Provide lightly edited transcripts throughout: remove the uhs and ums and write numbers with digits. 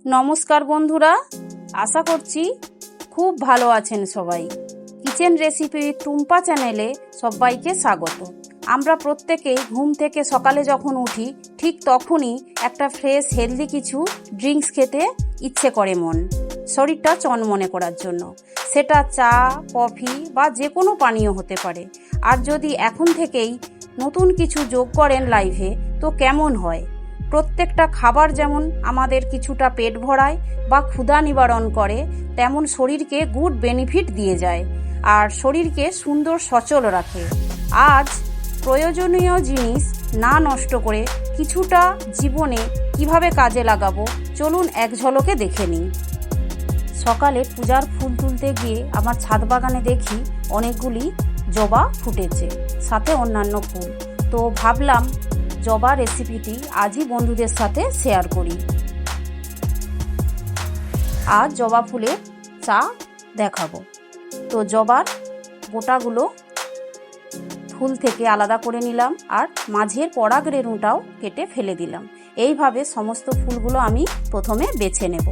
নমস্কার বন্ধুরা, আশা করছি খুব ভালো আছেন সবাই। কিচেন রেসিপি টুম্পা চ্যানেলে সবাইকে স্বাগত। আমরা প্রত্যেকেই ঘুম থেকে সকালে যখন উঠি ঠিক তখনই একটা ফ্রেশ হেলদি কিছু ড্রিঙ্কস খেতে ইচ্ছে করে মন, শরীরটা চনমনে করার জন্য। সেটা চা, কফি বা যে কোনো পানীয় হতে পারে। আর যদি এখন থেকেই নতুন কিছু যোগ করেন লাইফে তো কেমন হয়। প্রত্যেকটা খাবার যেমন আমাদের কিছুটা পেট ভরায় বা ক্ষুধা নিবারণ করে, তেমন শরীরকে গুড বেনিফিট দিয়ে যায় আর শরীরকে সুন্দর সচল রাখে। আজ প্রয়োজনীয় জিনিস না নষ্ট করে কিছুটা জীবনে কিভাবে কাজে লাগাবো চলুন এক ঝলকে দেখে নিই। সকালে পূজার ফুল তুলতে গিয়ে আমার ছাদ বাগানে দেখি অনেকগুলি জবা ফুটেছে, সাথে অন্যান্য ফুল। তো ভাবলাম জবা রেসিপিটি আজই বন্ধুদের সাথে শেয়ার করি। আজ জবা ফুলের চা দেখাবো। তো জবার গোটাগুলো ফুল থেকে আলাদা করে নিলাম আর মাঝের পরাগ রেণুটাও কেটে ফেলে দিলাম। এইভাবে সমস্ত ফুলগুলো আমি প্রথমে বেছে নেব।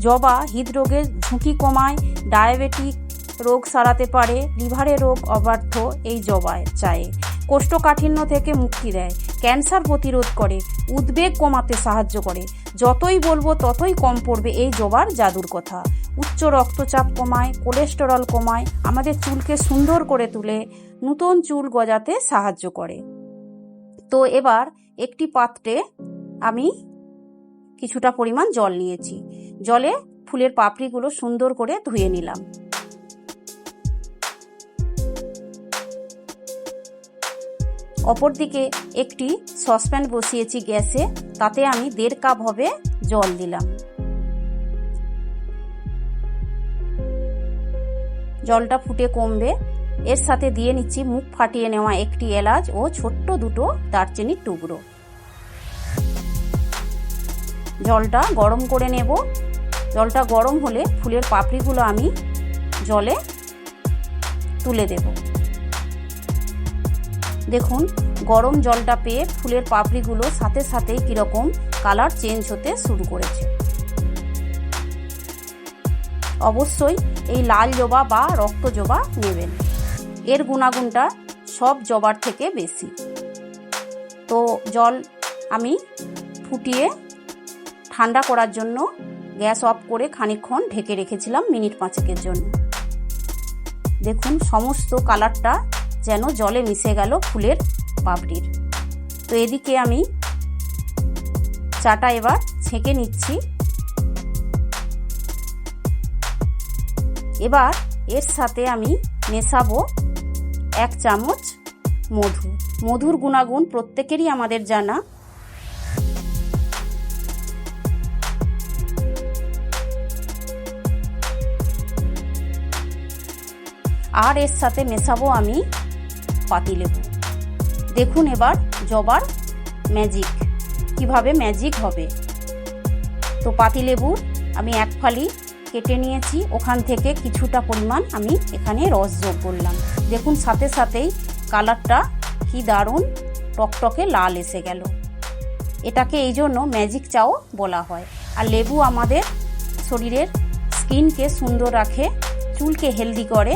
জবা হৃদরোগের ঝুঁকি কমায়, ডায়াবেটিক রোগ সারাতে পারে, লিভারের রোগ অবার্থ এই জবায় চায়ে, কোষ্ঠকাঠিন্য থেকে মুক্তি দেয়, ক্যান্সার প্রতিরোধ করে, উদ্বেগ কমাতে সাহায্য করে। যতই বলবো ততই কম পড়বে এই জবার জাদুর কথা। উচ্চ রক্তচাপ কমায়, কোলেস্টেরল কমায়, আমাদের চুলকে সুন্দর করে তুলে নতুন চুল গজাতে সাহায্য করে। তো এবার একটি পাত্রে আমি কিছুটা পরিমাণ জল নিয়েছি। জলে ফুলের পাপড়িগুলো সুন্দর করে ধুয়ে নিলাম। অপরদিকে একটি সসপ্যান বসিয়েছি গ্যাসে, তাতে আমি 1.5 কাপ হবে জল দিলাম। জলটা ফুটে কমবে, এর সাথে দিয়ে নিচ্ছি মুখ ফাটিয়ে নেওয়া একটি এলাচ ও ছোট্ট দুটো দারচিনির টুকরো। জলটা গরম করে নেব। জলটা গরম হলে ফুলের পাপড়িগুলো আমি জলে তুলে দেব। দেখুন গরম জলটা পেয়ে ফুলের পাপড়িগুলো সাথে সাথেই কীরকম কালার চেঞ্জ হতে শুরু করেছে। অবশ্যই এই লাল জবা বা রক্ত জবা নেবেন, এর গুণাগুণটা সব জবার থেকে বেশি। তো জল আমি ফুটিয়ে ঠান্ডা করার জন্য গ্যাস অফ করে খানিকক্ষণ ঢেকে রেখেছিলাম মিনিট 5 জন্য। দেখুন সমস্ত কালারটা যেন জলে মিশে গেল ফুলের পাপড়ির। তো এদিকে আমি চাটা এবার ছেঁকে নিচ্ছি। এবার এর সাথে আমি মেশাবো 1 চামচ মধু। মধুর গুণাগুণ প্রত্যেকেরই আমাদের জানা। আর এর সাথে মেশাবো আমি পাতিলেবু। দেখুন এবার জবার ম্যাজিক কিভাবে ম্যাজিক হবে। তো পাতিলেবু আমি 1 ফালি কেটে নিয়েছি, ওখান থেকে কিছুটা পরিমাণ আমি এখানে রস যোগ করলাম। দেখুন সাথে সাথেই কালারটা কি দারুণ টকটকে লাল এসে গেল। এটাকে এই জন্য ম্যাজিক চাও বলা হয়। আর লেবু আমাদের শরীরের স্কিনকে সুন্দর রাখে, চুলকে হেলদি করে।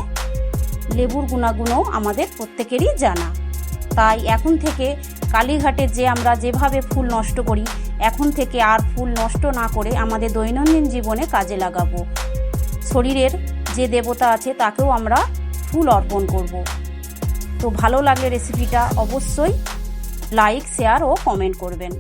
লেবুর গুণাগুণও আমাদের প্রত্যেকেরই জানা। তাই এখন থেকে কালীঘাটে যে আমরা যেভাবে ফুল নষ্ট করি, এখন থেকে আর ফুল নষ্ট না করে আমাদের দৈনন্দিন জীবনে কাজে লাগাবো। শরীরের যে দেবতা আছে তাকেও আমরা ফুল অর্পণ করব। তো ভালো লাগলে রেসিপিটা অবশ্যই লাইক, শেয়ার ও কমেন্ট করবেন।